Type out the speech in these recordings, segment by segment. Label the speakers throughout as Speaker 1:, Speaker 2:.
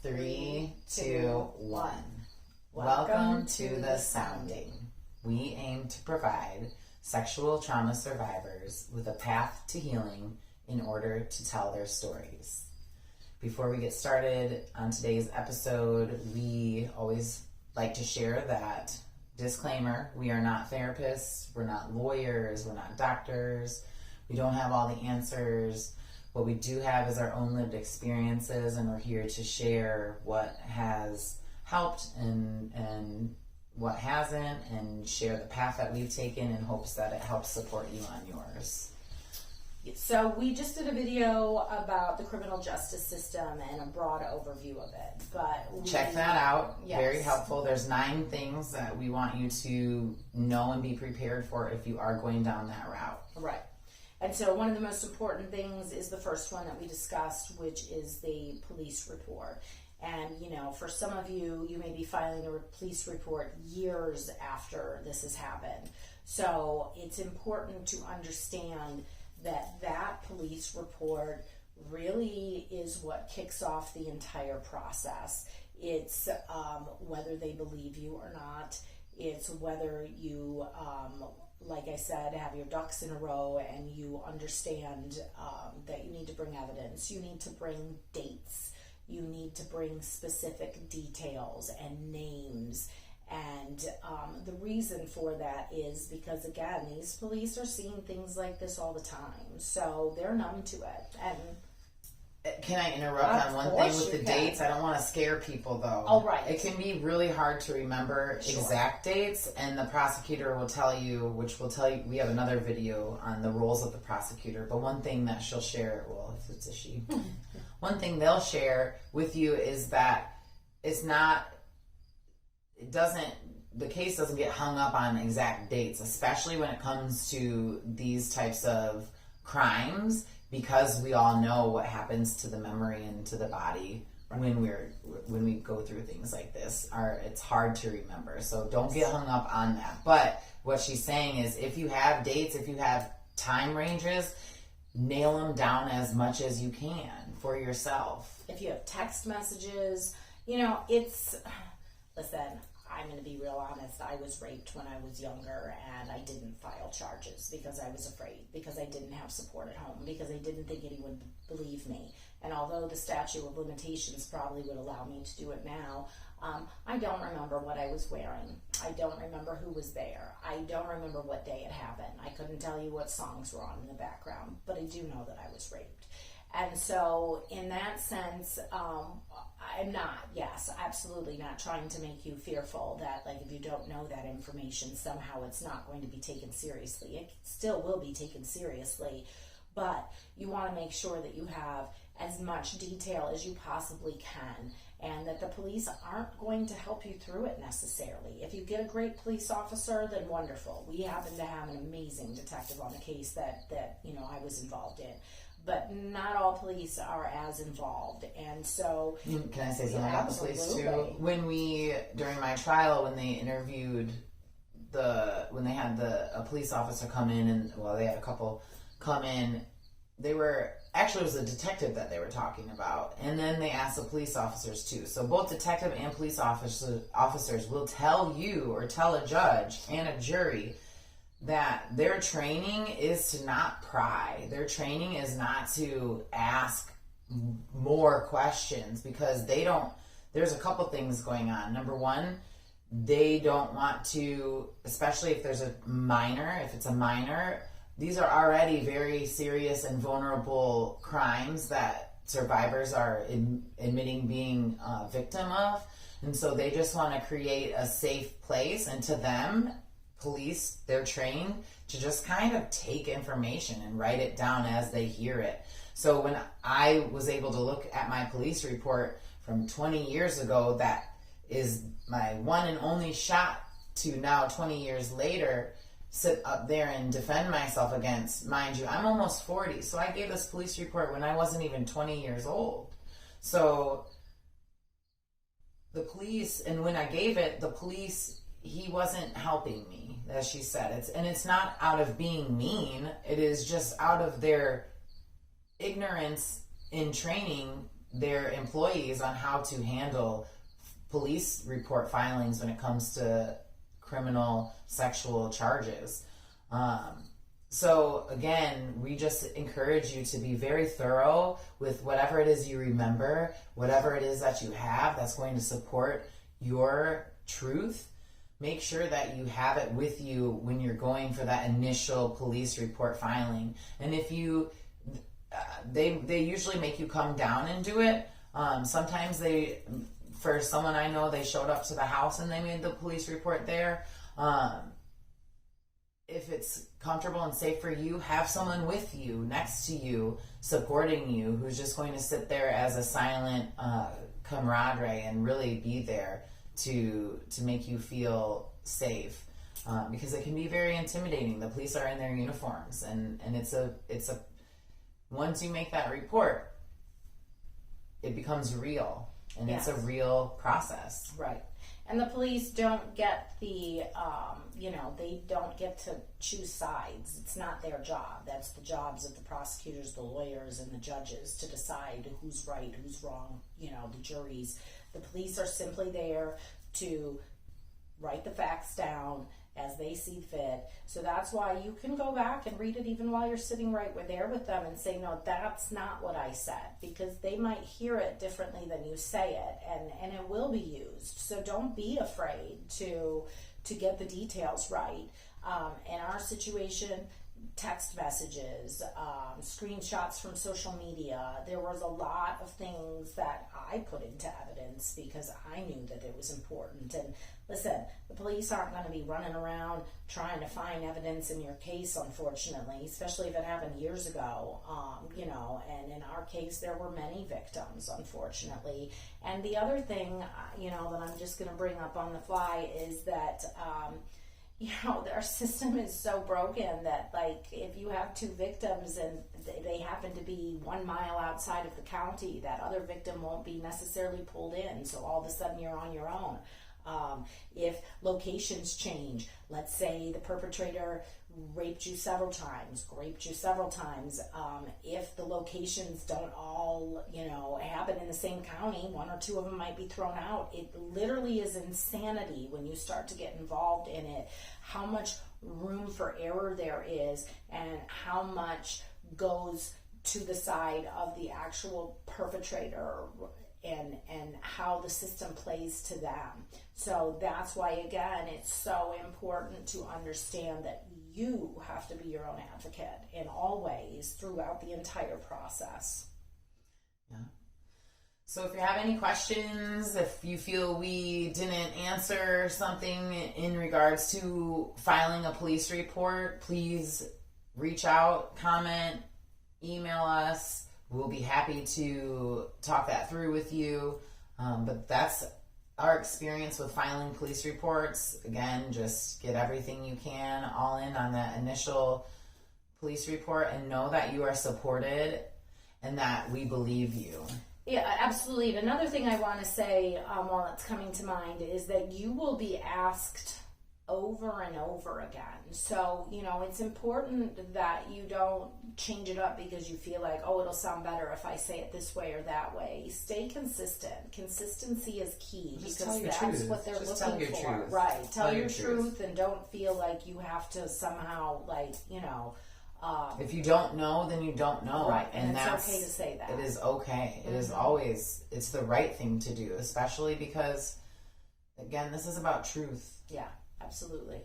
Speaker 1: 3, 2, 1. Welcome to the Sounding. We aim to provide sexual trauma survivors with a path to healing in order to tell their stories. Before we get started on today's episode, we always like to share that disclaimer: we are not therapists, we're not lawyers, we're not doctors, we don't have all the answers. What we do have is our own lived experiences, and we're here to share what has helped and what hasn't, and share the path that we've taken in hopes that it helps support you on yours.
Speaker 2: So we just did a video about the criminal justice system and a broad overview of it. But
Speaker 1: check that out.
Speaker 2: Yes.
Speaker 1: Very helpful. There's 9 things that we want you to know and be prepared for if you are going down that route.
Speaker 2: Right. And so one of the most important things is the first one that we discussed, which is the police report. And, you know, for some of you, you may be filing a police report years after this has happened. So it's important to understand that that police report really is what kicks off the entire process. It's whether they believe you or not. It's whether you, like I said, have your ducks in a row and you understand that you need to bring evidence. You need to bring dates. You need to bring specific details and names. And the reason for that is because, again, these police are seeing things like this all the time. So they're numb to it. And
Speaker 1: can I interrupt on one thing with the dates? I don't want to scare people, though.
Speaker 2: Oh, right.
Speaker 1: It can be really hard to remember exact dates, and the prosecutor will tell you, which will tell you, we have another video on the roles of the prosecutor, but one thing that she'll share, well, if it's a she, one thing they'll share with you is that the case doesn't get hung up on exact dates, especially when it comes to these types of crimes, because we all know what happens to the memory and to the body when we go through things like this. It's hard to remember, so don't get hung up on that. But what she's saying is, if you have dates, if you have time ranges, nail them down as much as you can for yourself.
Speaker 2: If you have text messages, listen, I'm going to be real honest. I was raped when I was younger, and I didn't file charges because I was afraid, because I didn't have support at home, because I didn't think anyone would believe me. And although the statute of limitations probably would allow me to do it now, I don't remember what I was wearing. I don't remember who was there. I don't remember what day it happened. I couldn't tell you what songs were on in the background, but I do know that I was raped. And so in that sense, I'm absolutely not trying to make you fearful that, like, if you don't know that information, somehow it's not going to be taken seriously. It still will be taken seriously, but you want to make sure that you have as much detail as you possibly can, and that the police aren't going to help you through it necessarily. If you get a great police officer, then wonderful. We happen to have an amazing detective on the case that I was involved in. But not all police are as involved, and so...
Speaker 1: Can I say something about the police, too? During my trial, when they interviewed when they had a police officer come in, they had a couple come in, it was a detective that they were talking about, and then they asked the police officers, too. So both detective and police officers will tell you, or tell a judge and a jury, that their training is to not pry. Their training is not to ask more questions, because there's a couple things going on. Number one, they don't want to, especially if it's a minor, these are already very serious and vulnerable crimes that survivors are admitting being a victim of. And so they just want to create a safe place, and to them, police, they're trained to just kind of take information and write it down as they hear it. So when I was able to look at my police report from 20 years ago, that is my one and only shot to now 20 years later, sit up there and defend myself against, mind you, I'm almost 40. So I gave this police report when I wasn't even 20 years old. So the police, and when I gave it, the police, he wasn't helping me, as she said. It's not out of being mean. It is just out of their ignorance in training their employees on how to handle police report filings when it comes to criminal sexual charges. So again, we just encourage you to be very thorough with whatever it is you remember, whatever it is that you have that's going to support your truth. Make sure that you have it with you when you're going for that initial police report filing. And if you, they usually make you come down and do it. Sometimes for someone I know, they showed up to the house and they made the police report there. If it's comfortable and safe for you, have someone with you, next to you, supporting you, who's just going to sit there as a silent camaraderie and really be there to make you feel safe. Because it can be very intimidating. The police are in their uniforms, and it's a once you make that report, it becomes real, and It's a real process.
Speaker 2: Right. And the police don't get the, they don't get to choose sides. It's not their job. That's the jobs of the prosecutors, the lawyers, and the judges to decide who's right, who's wrong, the juries. The police are simply there to write the facts down as they see fit. So that's why you can go back and read it even while you're sitting right there with them and say, no, that's not what I said, because they might hear it differently than you say it, and it will be used. So don't be afraid to get the details right. In our situation, text messages, screenshots from social media, there was a lot of things that I put into evidence because I knew that it was important. And listen, the police aren't going to be running around trying to find evidence in your case, unfortunately, especially if it happened years ago, and in our case, there were many victims, unfortunately. And the other thing, that I'm just going to bring up on the fly is that, our system is so broken that, like, if you have two victims and they happen to be 1 mile outside of the county, that other victim won't be necessarily pulled in. So all of a sudden you're on your own. If locations change, let's say the perpetrator raped you several times, if the locations don't all, happen in the same county, 1 or 2 of them might be thrown out. It literally is insanity when you start to get involved in it, how much room for error there is and how much goes to the side of the actual perpetrator and how the system plays to them. So that's why, again, it's so important to understand that you have to be your own advocate in all ways throughout the entire process.
Speaker 1: Yeah. So if you have any questions, if you feel we didn't answer something in regards to filing a police report, please reach out, comment, email us. We'll be happy to talk that through with you. But that's our experience with filing police reports. Again, just get everything you can all in on that initial police report and know that you are supported and that we believe you.
Speaker 2: Yeah, absolutely. And another thing I want to say while it's coming to mind is that you will be asked over and over again. So, it's important that you don't change it up because you feel like, oh, it'll sound better if I say it this way or that way. Stay consistent. Consistency is key because that's what they're looking for. Right. Tell your truth and don't feel like you have to somehow, if
Speaker 1: you don't know, then you don't know.
Speaker 2: Right. And it's okay to say that.
Speaker 1: It is okay. It is always, it's the right thing to do, especially because, again, this is about truth.
Speaker 2: Yeah. Absolutely.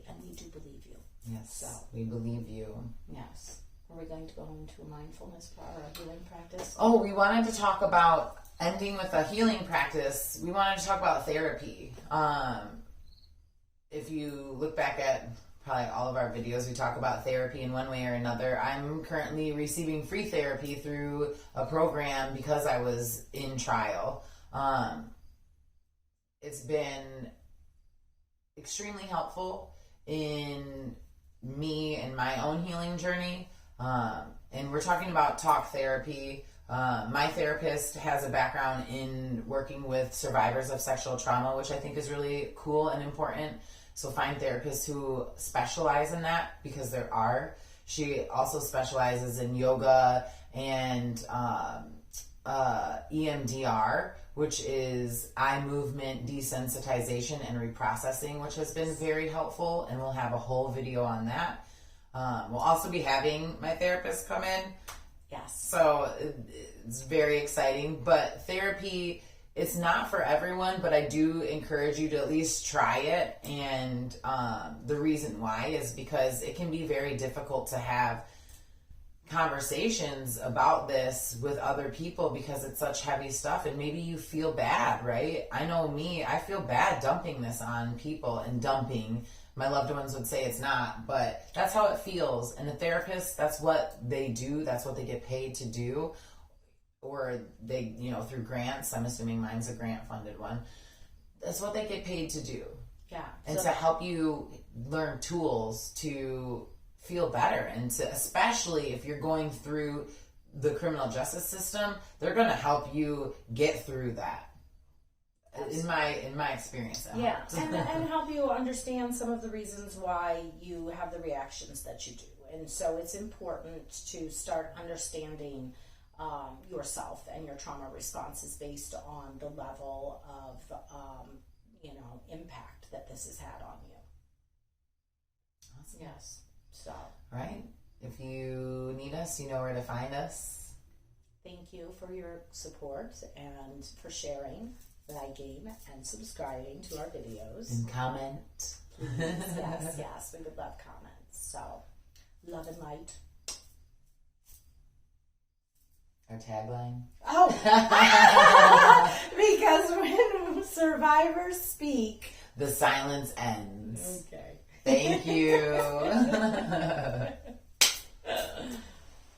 Speaker 2: And we do believe you.
Speaker 1: Yes.
Speaker 2: So
Speaker 1: we believe you.
Speaker 2: Yes. Are we going to go into a mindfulness part or a healing practice?
Speaker 1: Oh, we wanted to talk about ending with a healing practice. We wanted to talk about therapy. If you look back at probably all of our videos, we talk about therapy in one way or another. I'm currently receiving free therapy through a program because I was in trial. It's been extremely helpful in me and my own healing journey. And we're talking about talk therapy. My therapist has a background in working with survivors of sexual trauma, which I think is really cool and important. So find therapists who specialize in that because there are. She also specializes in yoga and EMDR, which is eye movement desensitization and reprocessing, which has been very helpful, and we'll have a whole video on that. We'll also be having my therapist come in.
Speaker 2: Yes.
Speaker 1: So it's very exciting, but therapy, it's not for everyone, but I do encourage you to at least try it. And the reason why is because it can be very difficult to have conversations about this with other people because it's such heavy stuff, and maybe you feel bad, right? I know me, I feel bad dumping this on people, and dumping, my loved ones would say it's not, but that's how it feels. And a therapist, that's what they do, that's what they get paid to do, or they, through grants. I'm assuming mine's a grant funded one. That's what they get paid to do.
Speaker 2: Yeah.
Speaker 1: And to help you learn tools to feel better, and to, especially if you're going through the criminal justice system, they're going to help you get through that. In my experience.
Speaker 2: Yeah, and help you understand some of the reasons why you have the reactions that you do. And so it's important to start understanding yourself and your trauma responses based on the level of impact that this has had on you.
Speaker 1: Awesome.
Speaker 2: Yes. So,
Speaker 1: right. If you need us, you know where to find us.
Speaker 2: Thank you for your support and for sharing, liking, and subscribing to our videos.
Speaker 1: And comment.
Speaker 2: Yes, we would love comments. So, love and light.
Speaker 1: Our tagline.
Speaker 2: Oh, because when survivors speak,
Speaker 1: the silence ends.
Speaker 2: Okay.
Speaker 1: Thank you.